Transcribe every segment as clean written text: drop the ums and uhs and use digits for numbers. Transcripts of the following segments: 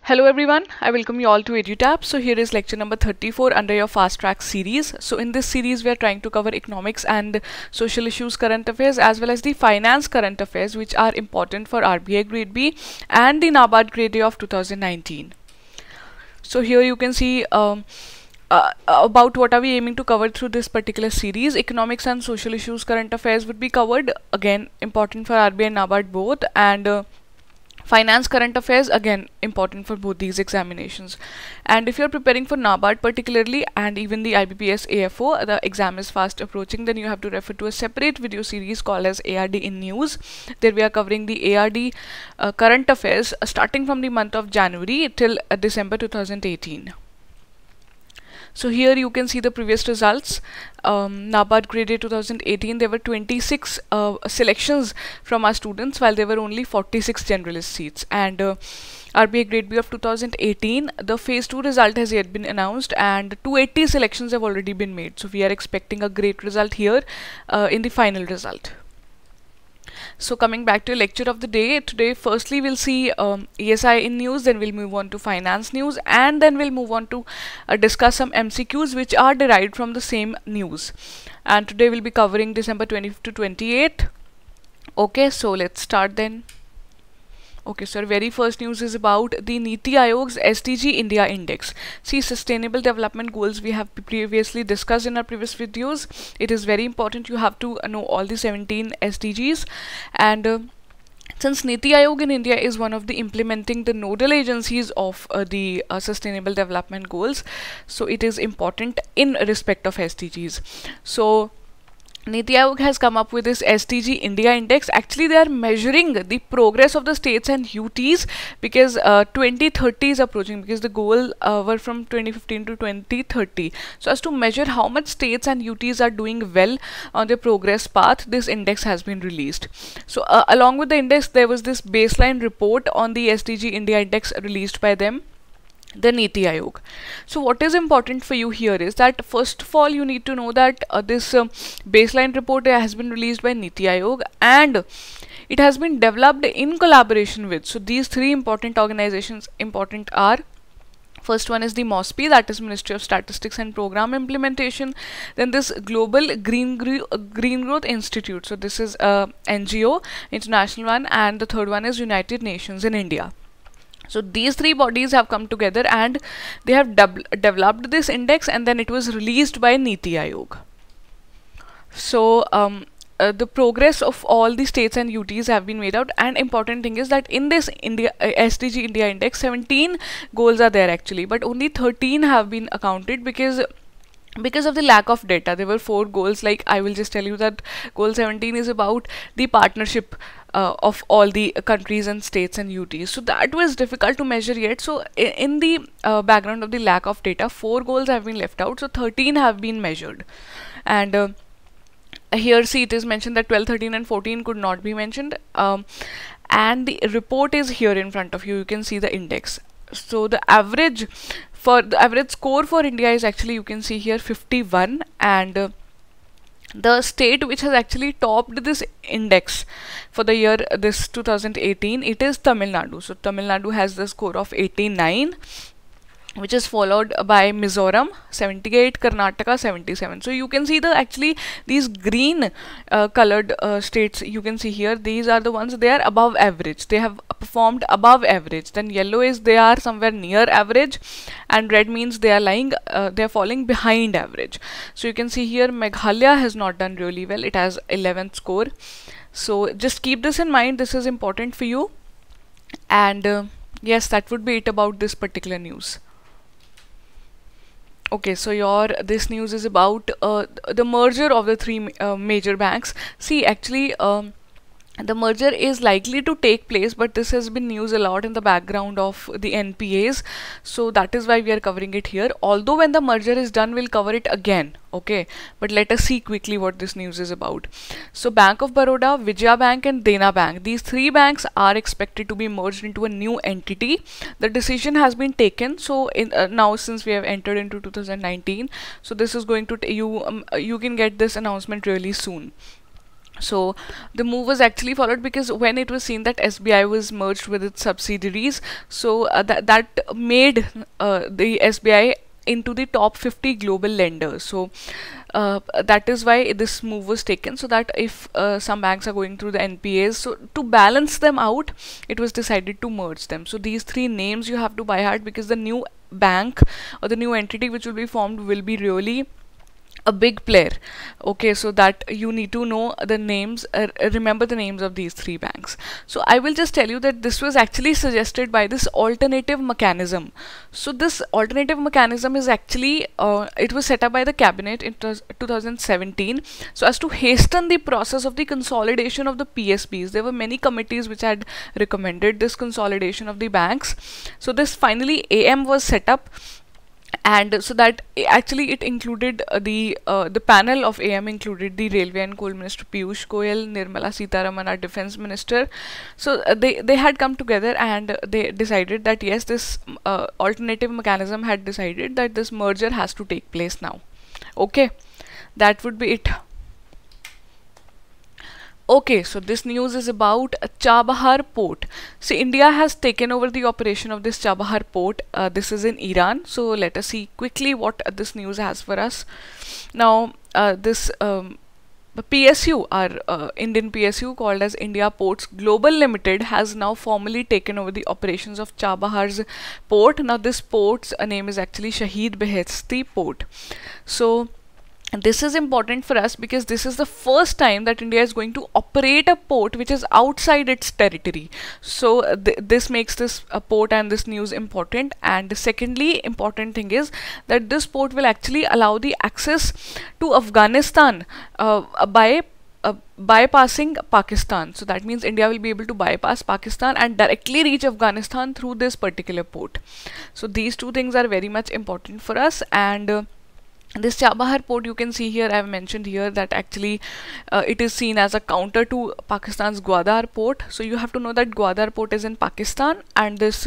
Hello everyone, I welcome you all to EduTap. So here is lecture number 34 under your fast track series. So in this series we are trying to cover economics and social issues current affairs as well as the finance current affairs which are important for RBI Gr B and the NABARD Gr A of 2019. So here you can see about what are we aiming to cover through this particular series. Economics and social issues current affairs would be covered, again important for RBI and NABARD both, and finance current affairs again important for both these examinations. And if you're preparing for NABARD particularly and even the IBPS AFO, the exam is fast approaching, then you have to refer to a separate video series called as ARD in News. There we are covering the ARD current affairs starting from the month of January till December 2018. So here you can see the previous results. NABARD Gr A 2018, there were 26 selections from our students while there were only 46 generalist seats. And RBI Gr B of 2018, the phase 2 result has yet been announced and 280 selections have already been made. So we are expecting a great result here in the final result. So coming back to lecture of the day, today firstly we'll see ESI in news, then we'll move on to finance news, and then we'll move on to discuss some MCQs which are derived from the same news. And today we'll be covering December 25th to 28th. Okay, so let's start then. Okay, so our very first news is about the Niti Aayog's SDG India Index. See, Sustainable Development Goals we have previously discussed in our previous videos. It is very important you have to know all the 17 SDGs. And since Niti Aayog in India is one of the implementing the nodal agencies of the Sustainable Development Goals, so it is important in respect of SDGs. So Niti Aayog has come up with this SDG India Index. Actually, they are measuring the progress of the states and UTs because 2030 is approaching, because the goal were from 2015 to 2030. So as to measure how much states and UTs are doing well on their progress path, this index has been released. So along with the index, there was this baseline report on the SDG India Index released by them, the Niti Aayog. So what is important for you here is that first of all you need to know that this baseline report has been released by Niti Aayog and it has been developed in collaboration with, so these three important organizations important are, first one is the MOSPI, that is Ministry of Statistics and Program Implementation. Then this Global Green Growth Institute, so this is a NGO, international one, and the third one is United Nations in India. So these three bodies have come together and they have developed this index, and then it was released by Niti Aayog. So the progress of all the states and UTs have been made out, and important thing is that in this SDG India Index 17 goals are there actually, but only 13 have been accounted because of the lack of data. There were 4 goals. Like I will just tell you that goal 17 is about the partnership of all the countries and states and UTs. So that was difficult to measure yet. So in the background of the lack of data, 4 goals have been left out. So 13 have been measured. And here see it is mentioned that 12, 13 and 14 could not be mentioned. And the report is here in front of you. You can see the index. So the average score for India is actually, you can see here, 51, and the state which has actually topped this index for the year this 2018, it is Tamil Nadu. So Tamil Nadu has the score of 89, which is followed by Mizoram 78, Karnataka 77. So you can see actually these green colored states you can see here, these are the ones they are above average, they have performed above average. Then yellow is they are somewhere near average, and red means they are they are falling behind average. So you can see here Meghalaya has not done really well, it has 11th score. So just keep this in mind, this is important for you. And yes, that would be it about this particular news. Okay, so this news is about the merger of the 3 major banks. See, actually the merger is likely to take place, but this has been news a lot in the background of the NPAs, so that is why we are covering it here. Although when the merger is done, we'll cover it again. Okay, but let us see quickly what this news is about. So Bank of Baroda, Vijaya Bank and Dena Bank, these 3 banks are expected to be merged into a new entity. The decision has been taken. So now since we have entered into 2019, so this is going to you can get this announcement really soon. So the move was actually followed because when it was seen that SBI was merged with its subsidiaries, so that made the SBI into the top 50 global lenders. So that is why this move was taken, so that if some banks are going through the NPAs, so to balance them out, it was decided to merge them. So these three names you have to by heart, because the new bank or the new entity which will be formed will be really a big player. Okay, so that you need to know the names, remember the names of these three banks. So I will just tell you that this was actually suggested by this alternative mechanism. So this alternative mechanism is actually it was set up by the cabinet in 2017, so as to hasten the process of the consolidation of the PSBs. There were many committees which had recommended this consolidation of the banks. So this finally AM was set up, and so that actually it included the panel of AM included the Railway and Coal Minister Piyush Goyal, Nirmala Sitaraman, our Defense Minister. So they had come together and they decided that yes, this alternative mechanism had decided that this merger has to take place now. Okay, that would be it. Okay, so this news is about Chabahar port. See, India has taken over the operation of this Chabahar port. This is in Iran. So let us see quickly what this news has for us. Now, this PSU, our Indian PSU called as India Ports Global Limited, has now formally taken over the operations of Chabahar's port. Now, this port's name is actually Shahid Beheshti Port. So this is important for us because this is the first time that India is going to operate a port which is outside its territory. So this makes this port and this news important. And secondly, important thing is that this port will actually allow the access to Afghanistan by bypassing Pakistan. So that means India will be able to bypass Pakistan and directly reach Afghanistan through this particular port. So these two things are very much important for us. And this Chabahar port, you can see here, I have mentioned here that actually it is seen as a counter to Pakistan's Gwadar port. So you have to know that Gwadar port is in Pakistan and this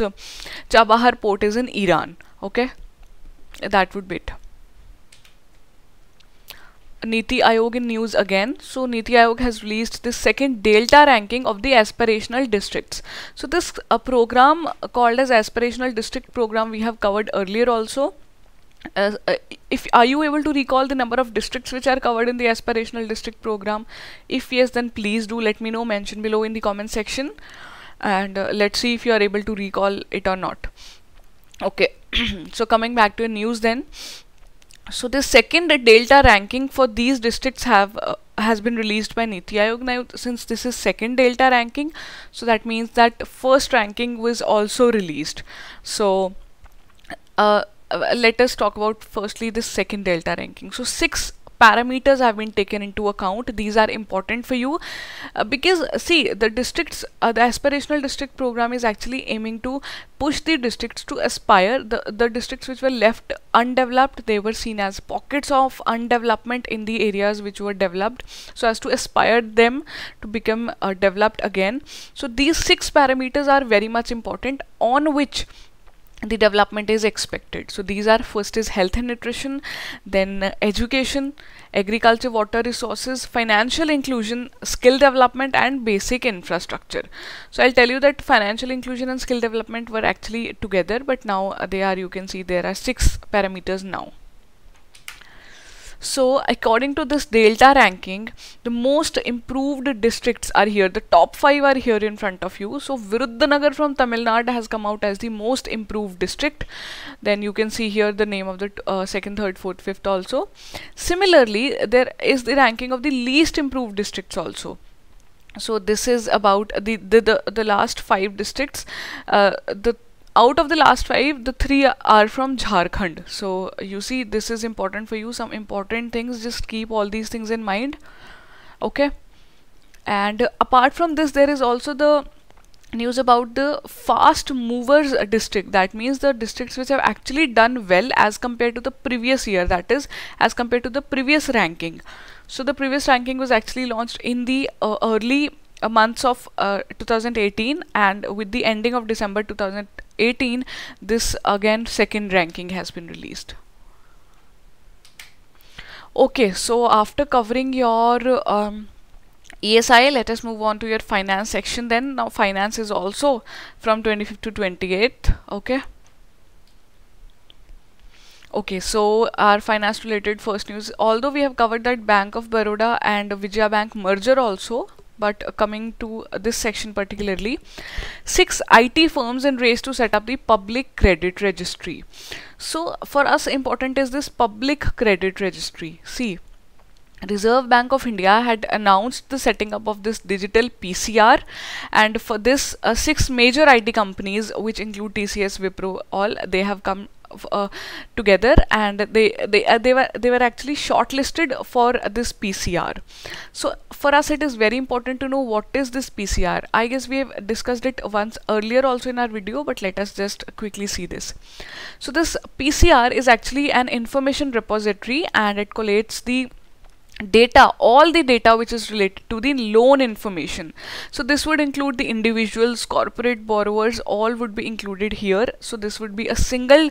Chabahar port is in Iran. Okay, that would be it. Niti Aayog in news again. So Niti Aayog has released the second Delta ranking of the aspirational districts. So this program called as aspirational district program we have covered earlier also. Are you able to recall the number of districts which are covered in the aspirational district program? If yes, then please do let me know, mention below in the comment section, and let's see if you are able to recall it or not. Okay, so coming back to the news then. So the second Delta ranking for these districts has been released by Niti Aayog. Now, since this is second Delta ranking, so that means that first ranking was also released. So let us talk about firstly the second Delta ranking. So 6 parameters have been taken into account. These are important for you because see, the districts, the aspirational district program is actually aiming to push the districts to aspire. The districts which were left undeveloped, they were seen as pockets of undevelopment in the areas which were developed, so as to aspire them to become developed again. So these 6 parameters are very much important on which the development is expected. So these are, first is health and nutrition, then education, agriculture, water resources, financial inclusion, skill development and basic infrastructure. So I'll tell you that financial inclusion and skill development were actually together, but now they are, you can see there are 6 parameters now. So according to this Delta ranking, the most improved districts are here. The top 5 are here in front of you. So Viruddhanagar from Tamil Nadu has come out as the most improved district. Then you can see here the name of the 2nd, 3rd, 4th, 5th also. Similarly, there is the ranking of the least improved districts also. So this is about the last 5 districts. Out of the last 5, the 3 are from Jharkhand. So you see, this is important for you. Some important things, just keep all these things in mind. Okay. And apart from this, there is also the news about the fast movers district. That means the districts which have actually done well as compared to the previous year, that is as compared to the previous ranking. So the previous ranking was actually launched in the early months of 2018, and with the ending of December 2018, this again second ranking has been released. Okay, so after covering your ESI, let us move on to your finance section then. Now finance is also from 25th to 28th. Okay, so our finance related first news, although we have covered that Bank of Baroda and Vijaya Bank merger also, but coming to this section particularly, 6 IT firms in race to set up the public credit registry. So for us important is this public credit registry. See, Reserve Bank of India had announced the setting up of this digital PCR, and for this 6 major IT companies which include TCS, Wipro, all they have come together, and they were actually shortlisted for this PCR. So for us it is very important to know what is this PCR. I guess we have discussed it once earlier also in our video, but let us just quickly see this. So this PCR is actually an information repository, and it collates the data, all the data which is related to the loan information. So this would include the individuals, corporate borrowers, all would be included here. So this would be a single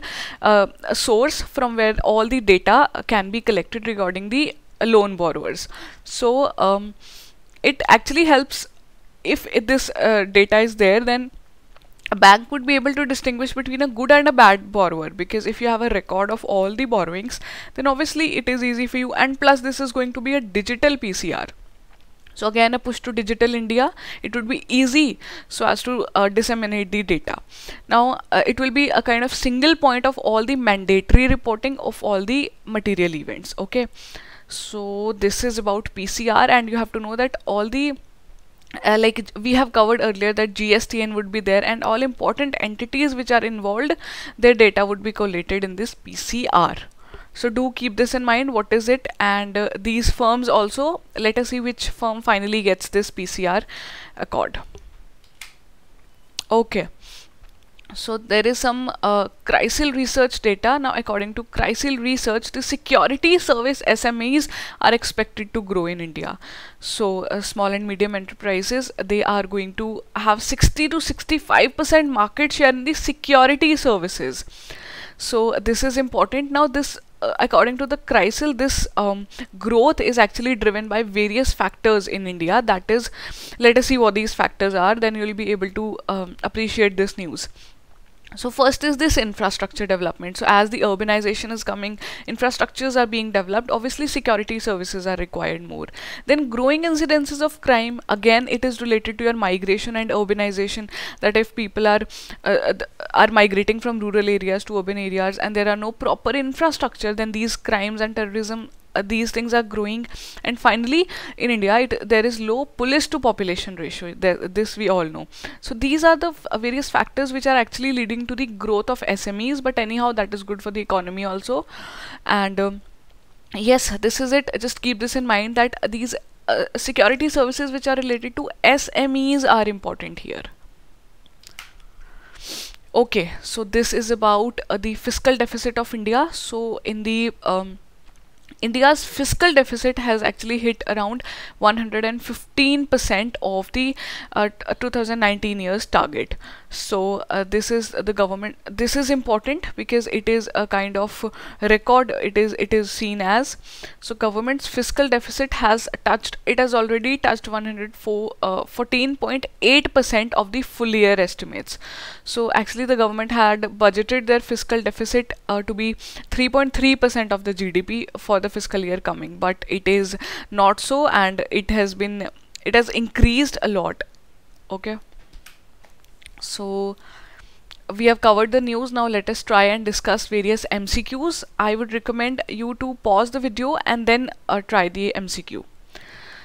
source from where all the data can be collected regarding the loan borrowers. So it actually helps if this data is there, then a bank would be able to distinguish between a good and a bad borrower, because if you have a record of all the borrowings, then obviously it is easy for you, and plus this is going to be a digital PCR. So again, a push to digital India, it would be easy so as to disseminate the data. Now it will be a kind of single point of all the mandatory reporting of all the material events. Okay, so this is about PCR, and you have to know that all the like we have covered earlier that GSTN would be there, and all important entities which are involved, their data would be collated in this PCR. So do keep this in mind, what is it, and these firms also, let us see which firm finally gets this PCR accord. Okay, so there is some CRISIL research data. Now according to CRISIL research, the security service SMEs are expected to grow in India. So small and medium enterprises, they are going to have 60 to 65% market share in the security services. So this is important. Now this according to the CRISIL, this growth is actually driven by various factors in India. That is, let us see what these factors are, then you will be able to appreciate this news. So first is this infrastructure development. So as the urbanization is coming, infrastructures are being developed, obviously security services are required more. Then growing incidences of crime, again it is related to your migration and urbanization, that if people are migrating from rural areas to urban areas and there are no proper infrastructure, then these crimes and terrorism, these things are growing. And finally in India there is low police to population ratio, this we all know. So these are the various factors which are actually leading to the growth of SMEs, but anyhow that is good for the economy also. And yes, this is it, just keep this in mind that these security services which are related to SMEs are important here. Okay, so this is about the fiscal deficit of India. So in the India's fiscal deficit has actually hit around 115% of the 2019 year's target. So this is the government, this is important because it is a kind of record, it is seen as. So government's fiscal deficit has touched, it has already touched 14.8% of the full year estimates. So actually the government had budgeted their fiscal deficit to be 3.3% of the GDP for the fiscal year coming, but it is not so, and it has increased a lot. Okay, so we have covered the news. Now let us try and discuss various MCQs. I would recommend you to pause the video and then try the MCQ.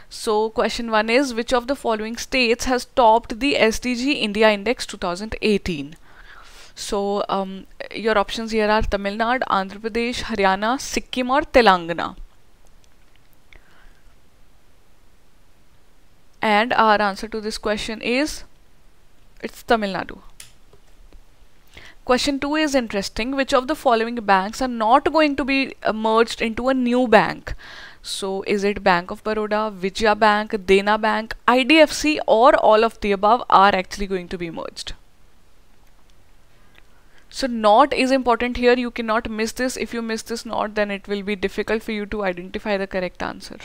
So question 1 is, which of the following states has topped the SDG India Index 2018? So your options here are Tamil Nadu, Andhra Pradesh, Haryana, Sikkim or Telangana. And our answer to this question is, it's Tamil Nadu. Question 2 is interesting. Which of the following banks are not going to be merged into a new bank? So is it Bank of Baroda, Vijaya Bank, Dena Bank, IDFC, or all of the above are actually going to be merged? So not is important here, you cannot miss this. If you miss this not, then it will be difficult for you to identify the correct answer.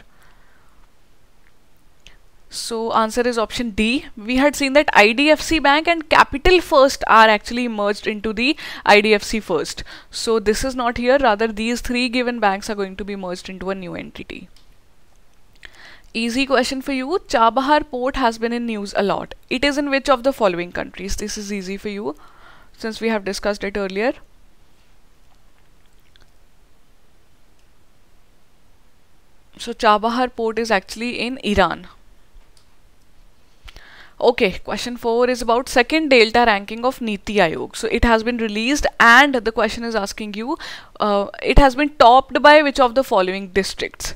So answer is option D. We had seen that IDFC Bank and Capital First are actually merged into the IDFC First. So this is not here, rather these three given banks are going to be merged into a new entity. Easy question for you. Chabahar port has been in news a lot. It is in which of the following countries? This is easy for you since we have discussed it earlier. So Chabahar port is actually in Iran. Okay, question 4 is about second Delta ranking of Niti Aayog. So it has been released and the question is asking you, it has been topped by which of the following districts?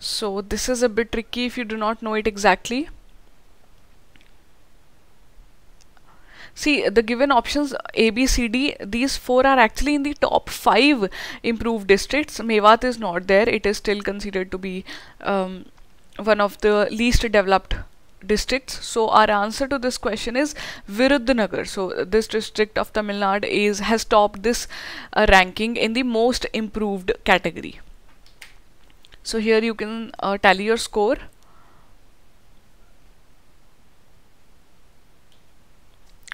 So this is a bit tricky if you do not know it exactly. See, the given options A, B, C, D, these 4 are actually in the top 5 improved districts. Mewat is not there. It is still considered to be one of the least developed districts. So our answer to this question is Virudhunagar. So this district of Tamil Nadu has topped this ranking in the most improved category. So here you can tally your score.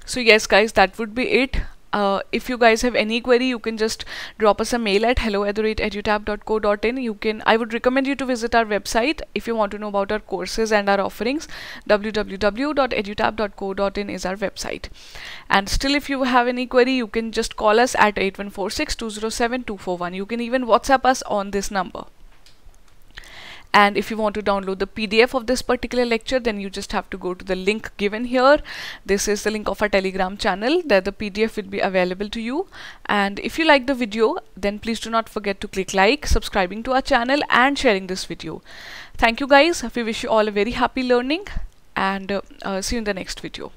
So yes guys, that would be it. If you guys have any query, you can just drop us a mail at hello@edutap.co.in. I would recommend you to visit our website if you want to know about our courses and our offerings. www.edutap.co.in is our website. And still, if you have any query, you can just call us at 8146-207-241. You can even WhatsApp us on this number. And if you want to download the PDF of this particular lecture, then you just have to go to the link given here. This is the link of our Telegram channel. There the PDF will be available to you. And if you like the video, then please do not forget to click like, subscribing to our channel and sharing this video. Thank you guys. We wish you all a very happy learning and see you in the next video.